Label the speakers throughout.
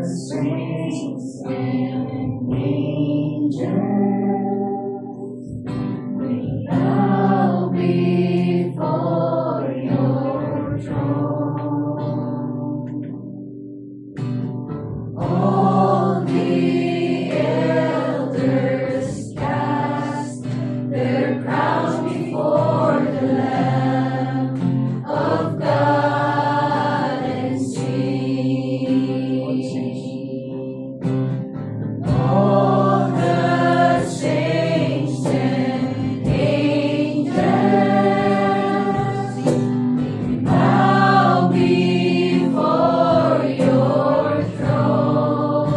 Speaker 1: saints and angels, we bow before your throne. All the elders cast their crowns before the Lamb of God and sing. All the saints and angels, we bow before your throne.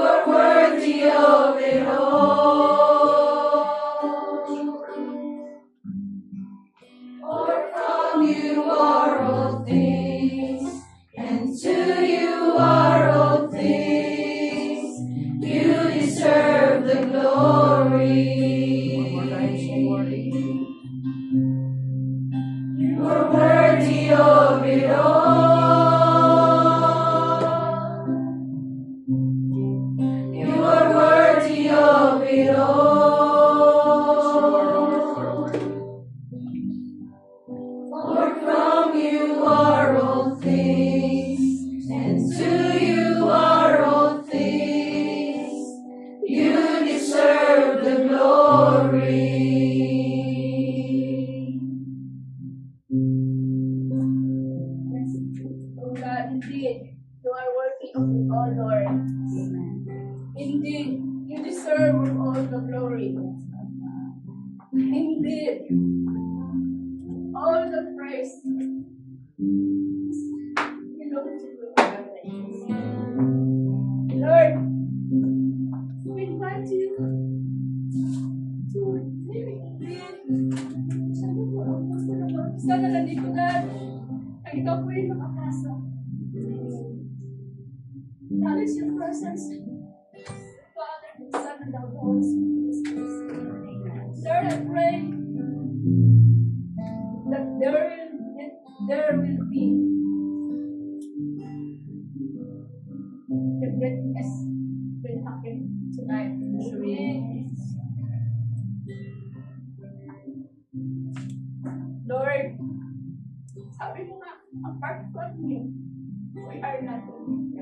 Speaker 1: are worthy of it all. For from you are all things, and to you are all things. You deserve the glory. You are worthy of it all. You are worthy of it all. For from you are all things, and to you are all things. You deserve the glory.
Speaker 2: Oh God, indeed, you are worthy of it all, Lord. Indeed, you deserve all the glory. Indeed, all the praise belongs to you, God. Lord, we invite you to sana nandito, God. Ang ikaw po yung nakapasa. Acknowledge your presence, Father, Son, and the Holy Spirit. Lord, I pray that there will be the greatness will happen tonight. Lord, sabi mo nga, apart from you, we are nothing.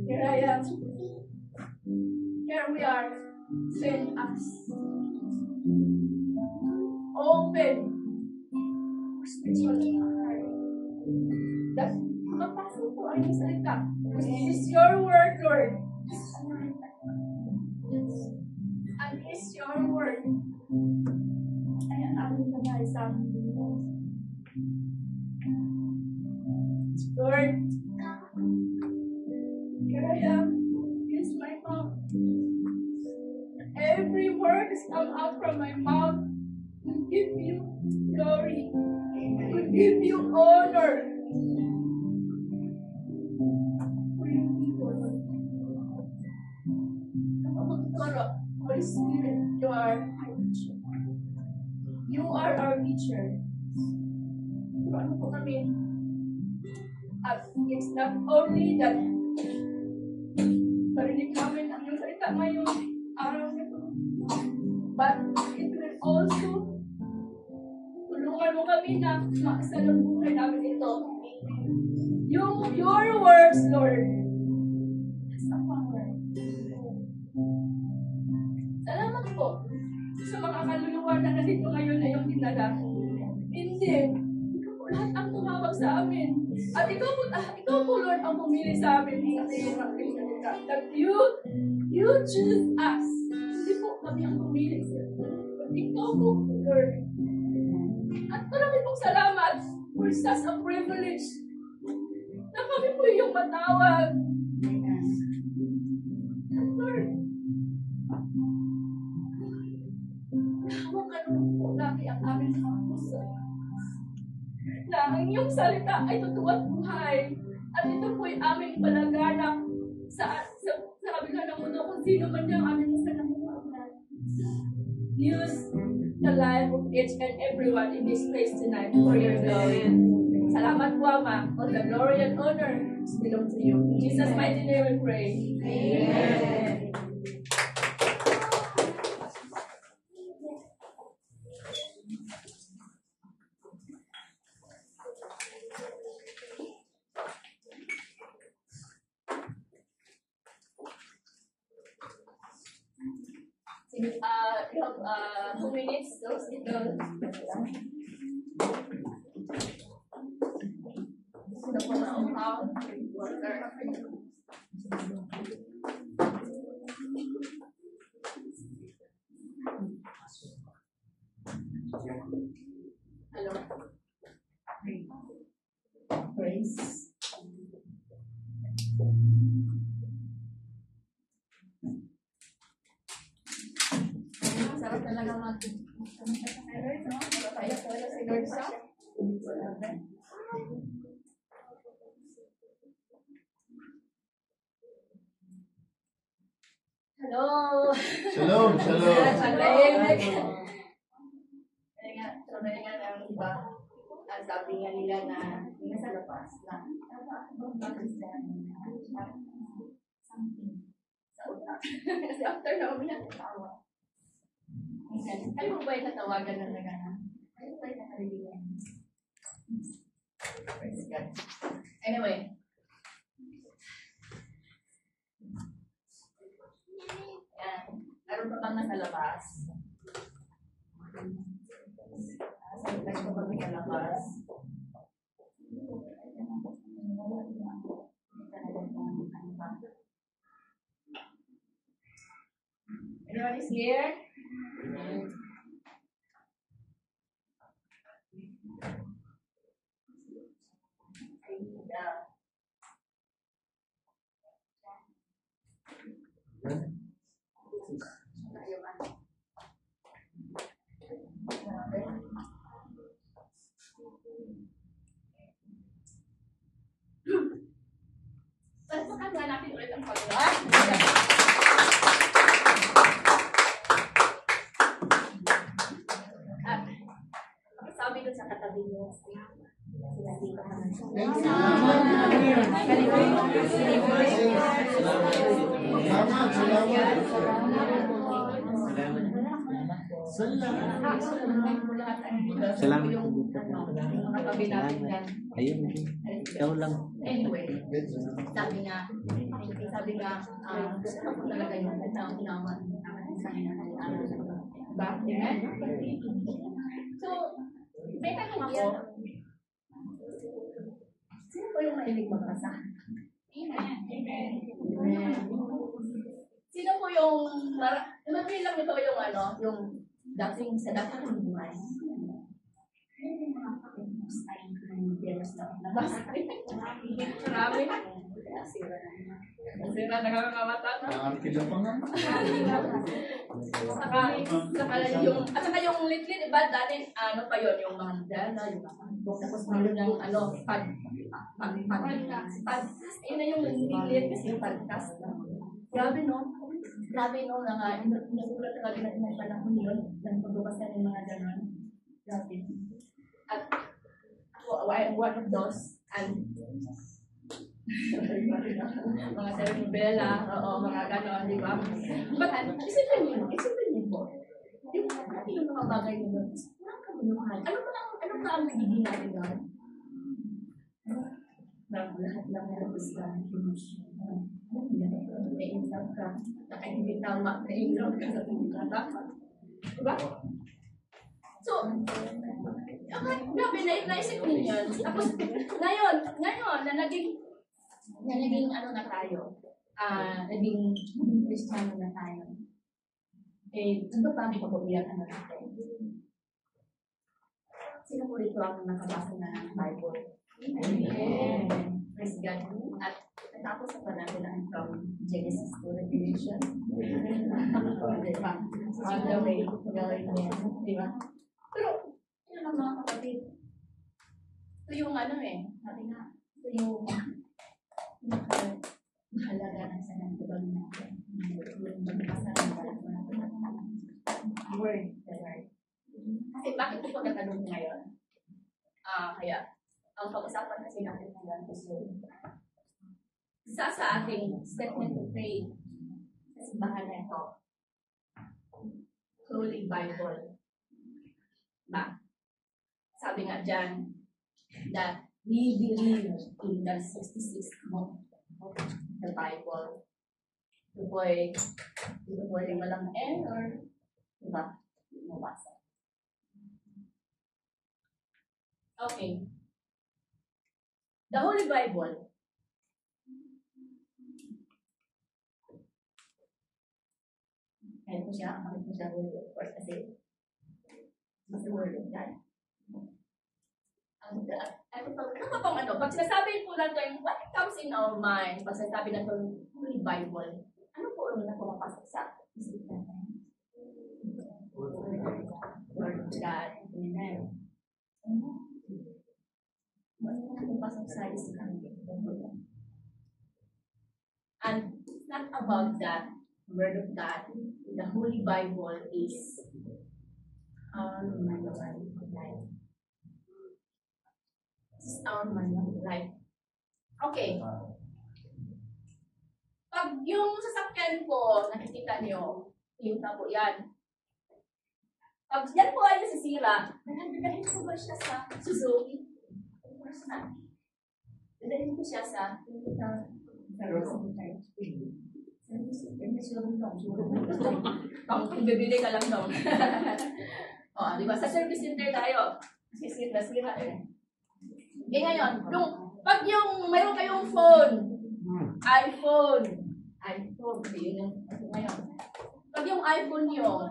Speaker 2: Here I am. Here we are. Send us. Open our spiritual heart. That mapasok po ang salita. Because this is your word, Lord. And it's your word. Ay, ang aming kamay sa amin. Lord, here I am. Use my mouth. Every word that comes out from my mouth will give you glory. Will give you honor. For your people. Holy Spirit, you are our teacher. You are our teacher. Ano po kami? At it's not only that parinig namin ang iyong salita ngayong araw na ito, but it will also tulungan mo kami na maasalang buhay namin ito. Your words, Lord, is a power. Salamat po sa mga kaluluwa na nandito ngayon na iyong dinala. Hindi. Lahat ang tumawag sa amin. At ikaw po, Lord, ang pumili sa amin sa iyong aking salita. That you choose us. Hindi po kami ang pumili sa iyo. Ikaw po, Lord. At marami pong salamat for such a privilege na kami po yung matawag. Lord, hawakan mo po lagi ang aming mga puso. Na ang iyong salita ay totoo at buhay. At ito po'y aming ipalaganap sa kabila ng mundo kung sino man yung aming masalamuhan. Use the life of each and everyone in this place tonight for your glory. Salamat po, Ama. All the glory and honor belong to you. In Jesus' mighty name we pray. Amen. You have 2 minutes, those little. Hello. Praise.
Speaker 1: naman.
Speaker 2: Lord, no? Kaya ko wala si Lord sa. Hello.
Speaker 3: Shalom, shalom.
Speaker 2: Tahimik. Kaya nga, tunay nga ng iba. Ang sabi nga nila na nasa labas na something sa utak. Kasi after na kami natatawa. Kayo mo ba yung natawagan na nagana? Kayo ba yung nakaliligan? Praise God. Anyway. Yan. Meron pa bang nasa labas? Sabi tayo pa bang nasa labas? Anyone is here? Yeah. Pasakan nga natin ulit ang Panginoon. At sabi dun sa katabi niyo, sinabi ko naman siya.
Speaker 4: Salamat.
Speaker 2: Mga tabi natin yan.
Speaker 4: Ayun, ikaw lang.
Speaker 2: Anyway, sabi nga, gusto ko talaga yung unawan sa kanya. Diba? Amen? So, may tanong ako, sino po yung mahilig magbasa? Amen. Amen. Sino po yung, imagine lang ito yung yung dating sa dating ng buhay. Marami. Sira na kami kamata.
Speaker 3: Nakakakila pa nga.
Speaker 2: Saka yung litlit, iba dati, pa yun, yung mga dala, yung mga tapos meron ng yun na yung litlit kasi yung podcast. Grabe no? Grabe no, nagulat talaga natin ng panahon yun, nang pagbabasa ng mga ganon. Grabe. At ako, I'm one of those, and mga telenovela, mga ganon, di ba? But isipin niyo po, yung mga bagay nyo, walang kabunuhan. Ano ba ang nagiging natin doon? Lahat lang nagustuhan, may insap ka, hindi tama, na-inground ka sa tama. Diba? So, grabe, naisip ko yun. Tapos, ngayon, na naging na tayo, naging Kristiyano na tayo. Ano pa ang papabiyakan na natin? Sino po rito ang nakabasa na ng Bible? Amen. Praise God. At tapos na pa natin ang from Genesis to Revelation. Diba? On the way, going there. Diba? Pero, yun ang mga kapatid. Ito yung sabi nga, ito yung mahalaga ng sanantuban natin. Yung magbasa ng word, the word. Kasi bakit ito pagkatanong ngayon? Kaya, ang pag-usapan kasi natin ngayon is isa sa ating statement to pray sa simbahan na ito, Holy Bible. Sabi nga dyan, that we believe in the 66th book of the Bible. Ito po ay walang N or diba? Mabasa. Okay. The Holy Bible. Kaya po siya, of course, kasi mas the word of God. Pag sinasabi po natin, what comes in our mind, pag sinasabi natin, Holy Bible, ano po yung pumapasok sa isip natin? God. Amen. Ano na pasok sa isang and it's not about that Word of God. The Holy Bible is our manual of life. This is our manual of life. Okay. Pag yung sasakyan ko, nakikita niyo, yung tabo yan. Pag yan po ay nasisira, dadalhin ko ba siya sa Suzuki? Personal. Dadalhin ko siya sa bibili ka lang daw. O, di ba? Sa service center tayo. Nasira eh. Eh ngayon, pag yung mayroon kayong phone, iPhone, yun yung ngayon. Pag yung iPhone nyo,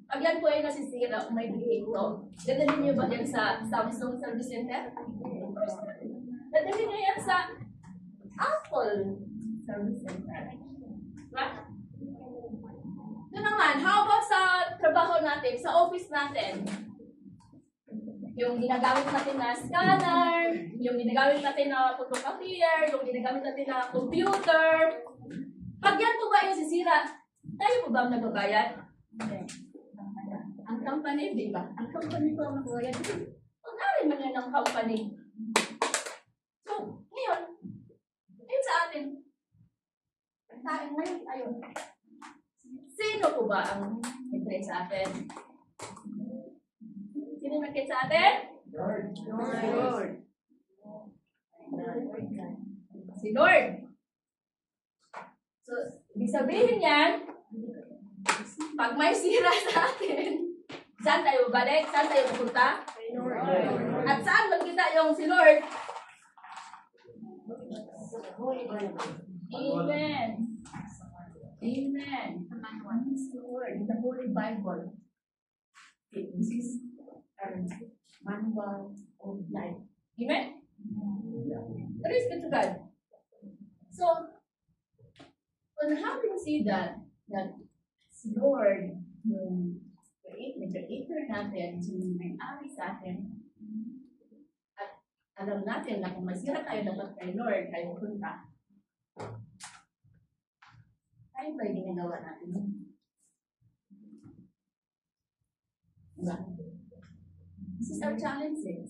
Speaker 2: pag yan po ay nasisira o may defecto, dadalhin nyo ba yan sa Samsung Service Center? Dadalhin nyo yan sa Apple Service Center. Right? Ito naman, how about sa trabaho natin, sa office natin? Yung ginagamit natin na scanner, yung ginagamit natin na photocopier, yung ginagamit natin na computer. Pag yan po ba yung sisira, tayo po ba ang nagbabayad? Ang company, di ba? Ang company po ang nagbabayad. Pag-aari man yan ang company. So, ngayon, yun sa atin. Tayo ngayon tayo. Sino po ba ang nag-create sa atin? Sino nag-create sa atin? Lord. Si Lord. So, ibig sabihin yan, pag may sira sa atin, saan tayo balik? Saan tayo pupunta? At saan magkita yung si Lord? Amen. Amen. This is the word in the Holy Bible. This is our manual of life. Amen? Praise be to God. So, on having said that Lord, yung creator natin, yung may-ari sa atin, at alam natin na kung masira tayo dapat kay Lord, tayo punta, tayo ba yung ginagawa natin? Diba? This is our challenge eh.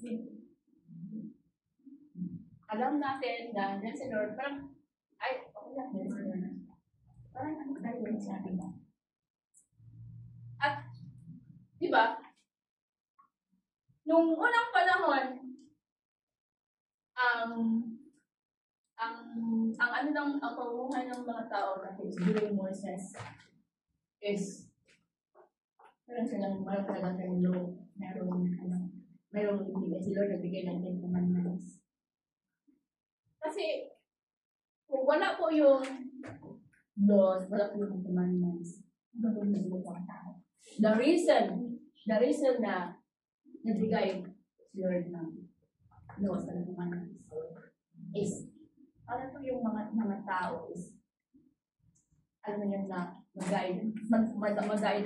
Speaker 2: Alam natin na yan si Lord, parang, ay, okay lang, yan si Lord. Parang ano tayo yung sa atin. At, di ba, nung unang panahon, ang pamumuhay ng mga tao natin during Moses is meron talaga ng law, merong ibigay si Lord, nagbigay ng 10 commandments. Kasi, kung wala po yung laws, wala po yung commandments, gagawin na po ang tao. The reason na nagbigay si Lord ng laws and commandments is, para po yung mga tao is, alam mo yun na mag-guide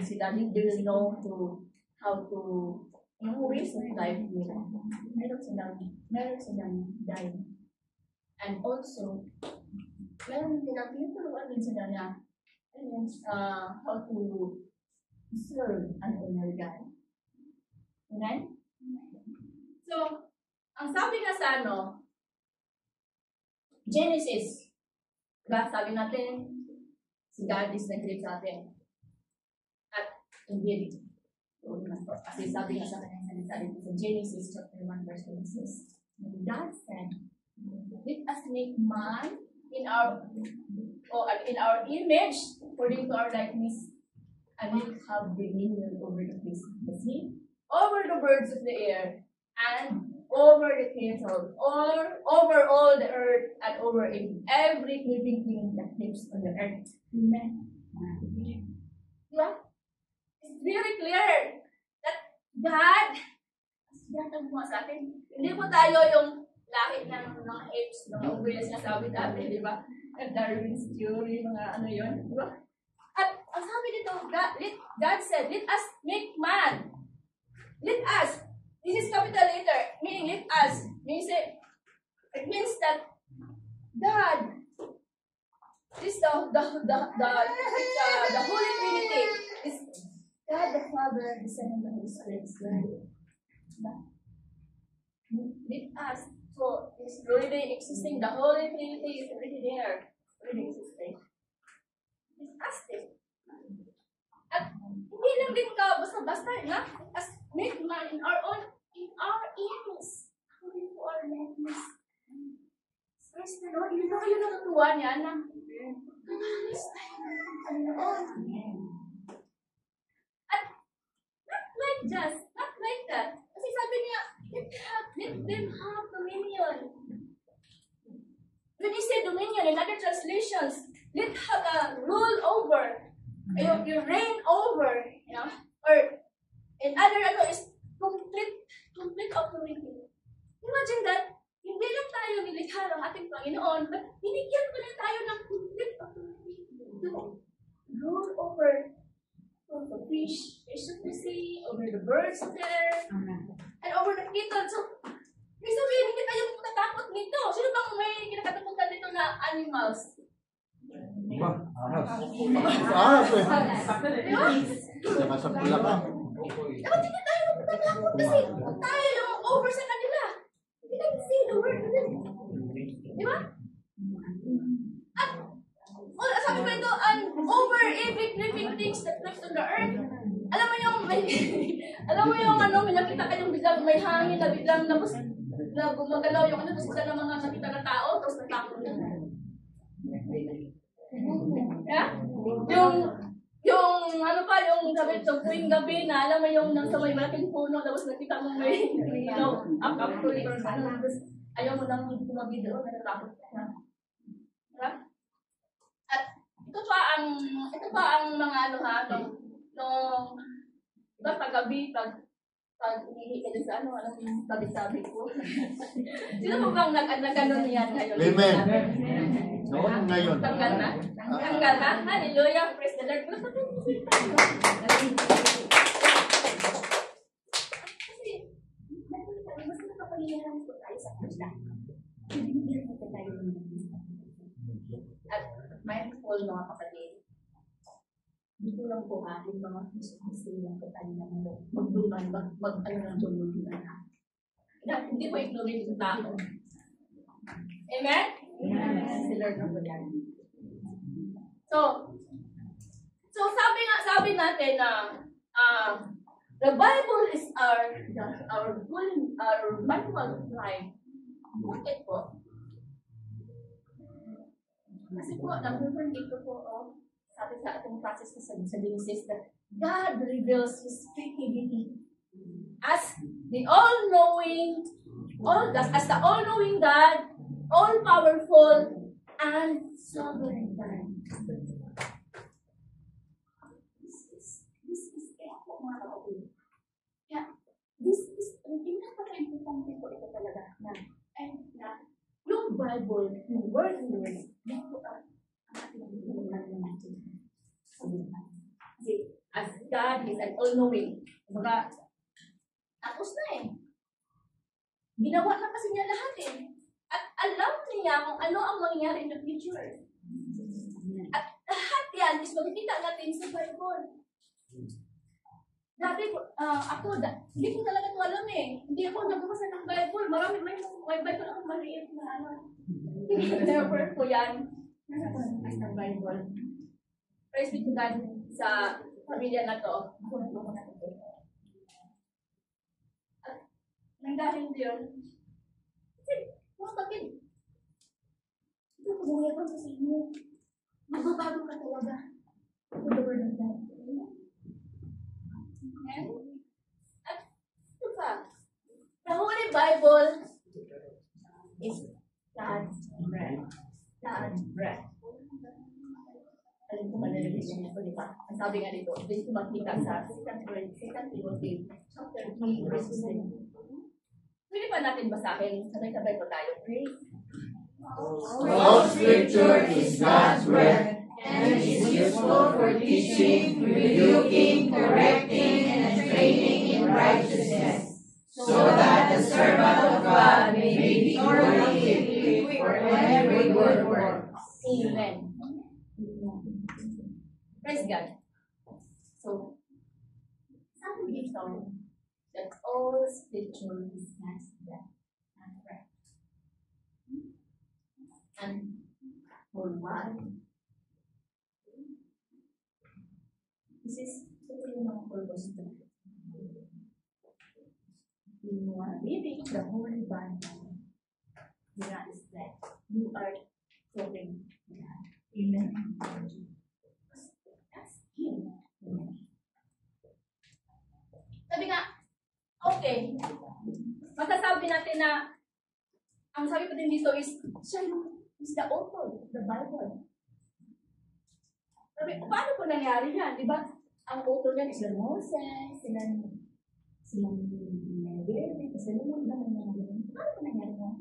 Speaker 2: sila. They will know how to, yung ways of life nila. Meron silang guide. And also, meron tinuturuan din sila na how to serve and honor God. Amen? So, ang sabi nga sa Genesis, diba? Sabi natin, si God is nag-create sa atin. At, indeed, kasi sabi nga sa kanyang salita dito sa Genesis chapter 1 verse 26, God said, let us make man in our image, according to our likeness, and let have dominion over the face of the sea, over the birds of the air, and over the cattle, or over all the earth, and over every living thing that lives on the earth. Amen. Diba? It's very clear that God ang mga sa atin. Hindi po tayo yung lahi ng mga apes, mga ube na sinasabi natin, di ba? Darwin's theory, mga ano yun, di ba? At ang sabi dito, God said, let us make man. Let us. This is capital letter, meaning let us. It means that God is the Holy Trinity. Is God the Father, the Son, and the Holy Spirit. Let us. So it's already existing. The Holy Trinity is already there. Already existing. It's us din. At hindi lang din ka basta-basta na as made man in our image. According to our likeness. Praise the Lord. Yun yung natutuwa niya na kamalis tayo ng Panginoon. At not like that. Kasi sabi niya, let them have dominion. When he said dominion in other translations, let have a rule over. You reign over, you know, or in other is complete authority. Imagine that, hindi lang tayo nilikha ng ating Panginoon, but binigyan ko na tayo ng complete authority to rule over the fish of the sea, over the birds of the air, and over the cattle. So, may sabihin, hindi tayo natatakot nito. Sino bang may kinakatakutan nito na animals?
Speaker 3: Saka sa pula ka.
Speaker 2: Dapat hindi tayo natatakot kasi tayo yung over sa kanila. We can see the word of them. Di ba? At, sabi ko ito, over every living things that lives on the earth. Alam mo yung, may nakita kayong biglang may hangin na biglang tapos na gumagalaw yung tapos isa ng mga nakita na tao, tapos natakot na. Yeah? Yung sabi, tuwing gabi na, alam mo yung nasa may malaking puno, tapos nakita mo may, akaptuloy or ano, tapos ayaw mo nang tumabi doon, natatakot ka na. Diba? At ito pa ang mga diba, pag-gabi, pag umihi ka sa anong sabi ko. Sino mo bang nag-ganon yan ngayon?
Speaker 3: Amen. Noon ngayon.
Speaker 2: Tanggal na? Hallelujah. Praise the Lord. Kasi, mas nakapaghihiram po tayo sa Krista. Hindi po tayo at mindful mga kapatid. Dito lang po yung mga gusto lang po tayo na magduman, mag-ano ng tulog na. Hindi po ignorate yung tao. Amen? Si Lord na po yan. So sabi natin na the Bible is our manual of life. Bakit po? Kasi po, number dito po, sabi sa ating process sa Genesis that God reveals His creativity as the all-knowing God, all-powerful, and sovereign God. This is eto mga kapatid. Kaya, this is, pinaka-importante po ito talaga na yung Bible, yung word, dito ang ating pinag-aaral natin. Kasi, as God is an all-knowing, mga, tapos na ginawa na kasi niya lahat At alam niya kung ano ang mangyayari in the future. At lahat yan is makikita natin sa Bible. Dati, hindi ko talaga ito alam Hindi ako nagbabasa ng Bible. May Bible ako maliit na Never po yan. As ng Bible. Praise be to God sa pamilya na to. At nanggaling din. Kasi, mga kapatid, ito ko bumaya pa sa inyo. Magbabago ka talaga. With the word of God. Amen? At ito pa. The Holy Bible is God's breath. God's breath. Alam ko malalagas yung ito, di ba? Ang sabi nga dito, dito makita sa 2 Timothy chapter 3, verse 10. Pwede pa natin basahin. Sabay-sabay po tayo. Praise.
Speaker 1: All scripture is God's word and is useful for teaching, rebuking, correcting, and training in in righteousness, so that the servant of God may be thoroughly equipped for every good work.
Speaker 2: Amen. Praise God. So, sabi dito that all scripture is God's breath and breath. And for what? This is ito yung mga purpose ito. You are reading the Holy Bible. God is breath. You are talking to God. Amen. That's Him. Sabi nga, okay, masasabi natin na, ang sabi pa din dito is, siya is the author of the Bible. Sabi, paano po nangyari yan? Di ba? Ang author niyan is sila Moses, silang David, silang paano po nangyari yan?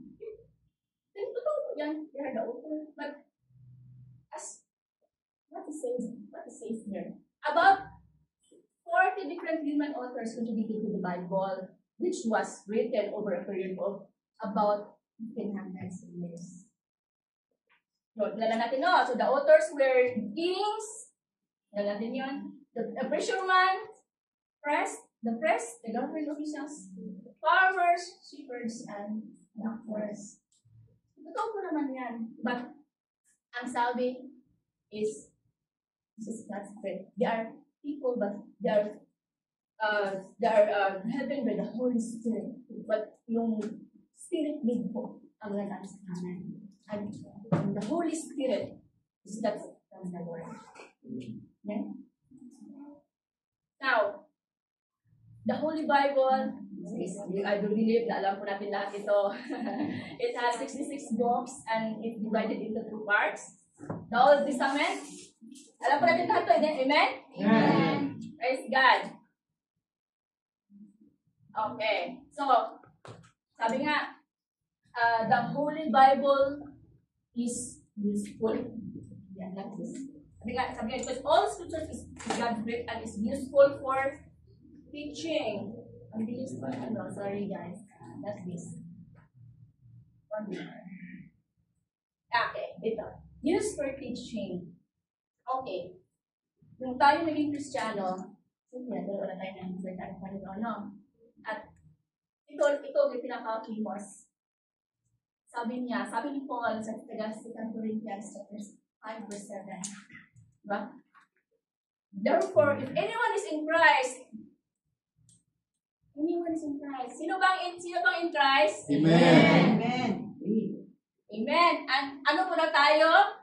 Speaker 2: Totoo po yan, they are the author. But, as what it says here, about 40 different human authors contributed to the Bible, which was written over a period of about 1500 years. So, kilala natin, no? So, the authors were kings, kilala natin yun, the fishermen, the government officials, farmers, shepherds, and doctors. Totoo po naman yan. But, ang sabi is, this is God's breath. They are people, but they are heaven by the Holy Spirit. But yung Spirit din po ang nagano sa kanan. And the Holy Spirit is that from the Lord. Okay? Now, the Holy Bible, I do believe na alam po natin lahat ito. It has 66 books and it's divided into 2 parts. The Old Testament, alam po natin lahat ito. Amen? Amen. Praise God. Okay. So, sabi nga, the Holy Bible is useful. Yeah, like this. Sabi nga, because all scriptures is God's breath and is useful for teaching. Ang bilis pa, sorry guys. That's this. One more. Okay, ito. Used for teaching. Okay. Kung tayo naging Kristiyano, sige, wala tayo ng salita ng Panginoon, no? At ito yung pinaka-famous. Sabi ni Paul sa 2 Corinthians 5 verse 7. Diba? Therefore, if anyone is in Christ, sino bang in Christ?
Speaker 3: Amen.
Speaker 2: Amen. And ano po na tayo?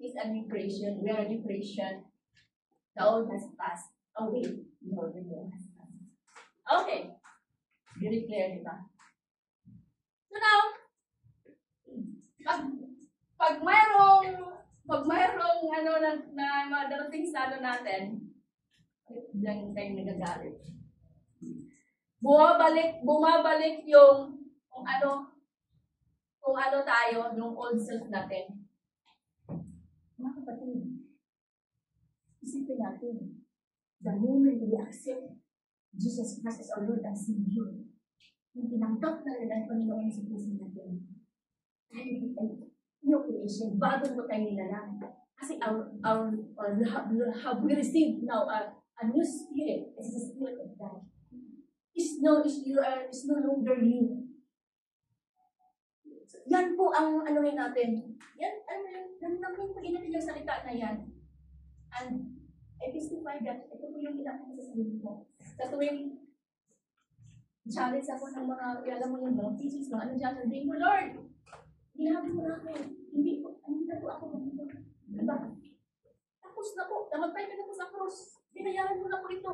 Speaker 2: Is a new creation. We are a new creation. The old has passed away. The new has passed. Okay. Very clear, di ba? So now, pag mayroong ano na madarating sa ano natin, biglang tayo nagagalit. Bumabalik yung kung ano tayo, yung old self natin. Mga kapatid, isipin natin, the moment we accept Jesus Christ as our Lord and Savior, yung tinanggap na rin ang Panginoon sa puso natin, ay new creation, bago mo tayo nilalang. Kasi we received now a new spirit. It's the Spirit of God. It's no longer you. Yan po ang ano rin natin. Yan namin pag natin yung salita na yan. And I testify that ito po yung ginagawa sa sarili ko. Sa tuwing challenge ako ng mga, alam mo yung mga teachings, mga ano dyan, sabihin mo, Lord, ginagawa mo namin. Hindi na po ako mag-ito. Diba? Tapos na po. Namatay ka na po sa cross. Binayaran mo na po ito.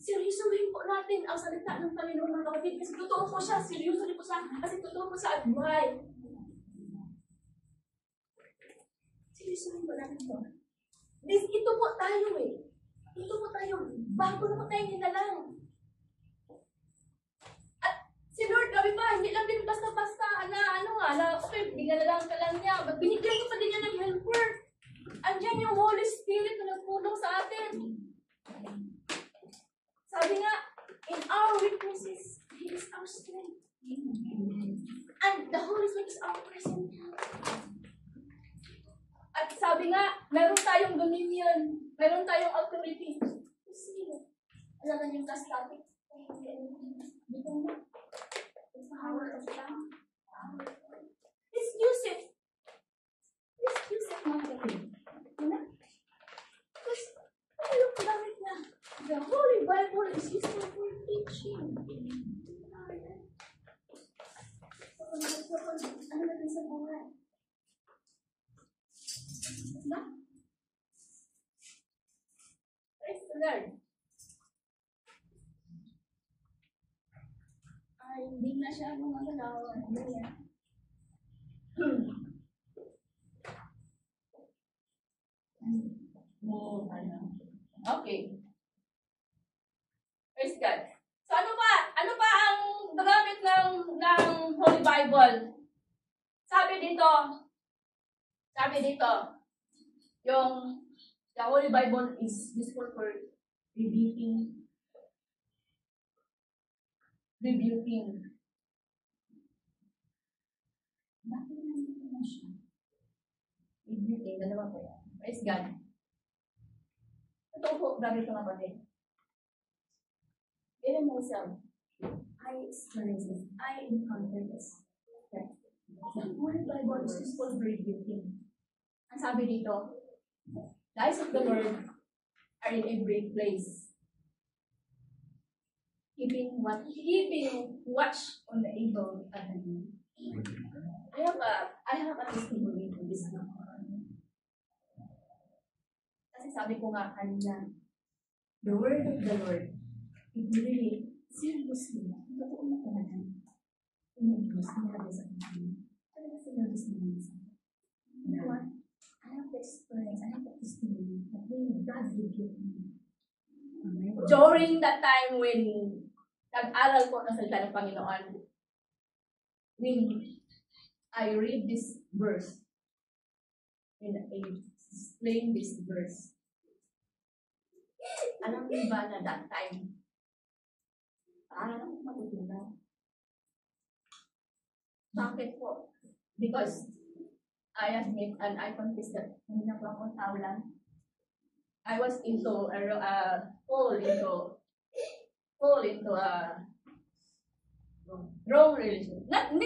Speaker 2: Seryosohin po natin ang salita ng Panginoon mga kapatid. Kasi totoo po siya. Seryoso rin po siya. Kasi totoo po siya at buhay. Seryosohin po natin ito. Ito po tayo eh. Ito po tayo. Bago na po tayo ninalang. At si Lord, kami pa, hindi lang din basta-basta okay, binalalang ka lang niya. But binigyan ko pa din niya ng helper. Andiyan yung Holy Spirit na nagpulong sa atin. Sabi nga, in our weaknesses, He is our strength. And the Holy Spirit is our present help. At sabi nga, meron tayong dominion, meron tayong authority. Kasi, alam na yung last topic. Di ko na. The power of love. Let's use it. Let's use it, mga kapatid. Diba? Because, ano yung gamit na? The Holy Bible is useful for teaching. Ano natin sa buhay? Diba? Praise the Lord. Ay, hindi na siya gumagalaw. Ano yan? Okay. Praise God. So ano pa? Ano pa ang gamit ng Holy Bible? Sabi dito, yung the Holy Bible is useful for rebuking. Bakit nandito na siya? Rebuking, dalawa po yan. Praise God. Ito po, gamit ko nga pati. In myself, I experienced this. I encountered this. Okay. The Holy Bible is useful for rebuking. Ang sabi dito, the eyes of the Lord are in every place, keeping watch on the evil and the good. I have a testimony in this book. Kasi sabi ko nga kanina, the word of the Lord, it really seriously, totoo na talaga. Umibigos, nilagay sa akin. Talaga sinabis naman sa akin. You know what? I have the experience, I have the testimony that really God rebuked me. During that time when nag-aral ko ng salita ng Panginoon, when I read this verse, when I explain this verse, alam mo ba na that time, parang matutunan. Bakit po? Because I admit and I confess that hindi na po akong tao lang. I was fall into a wrong religion. Not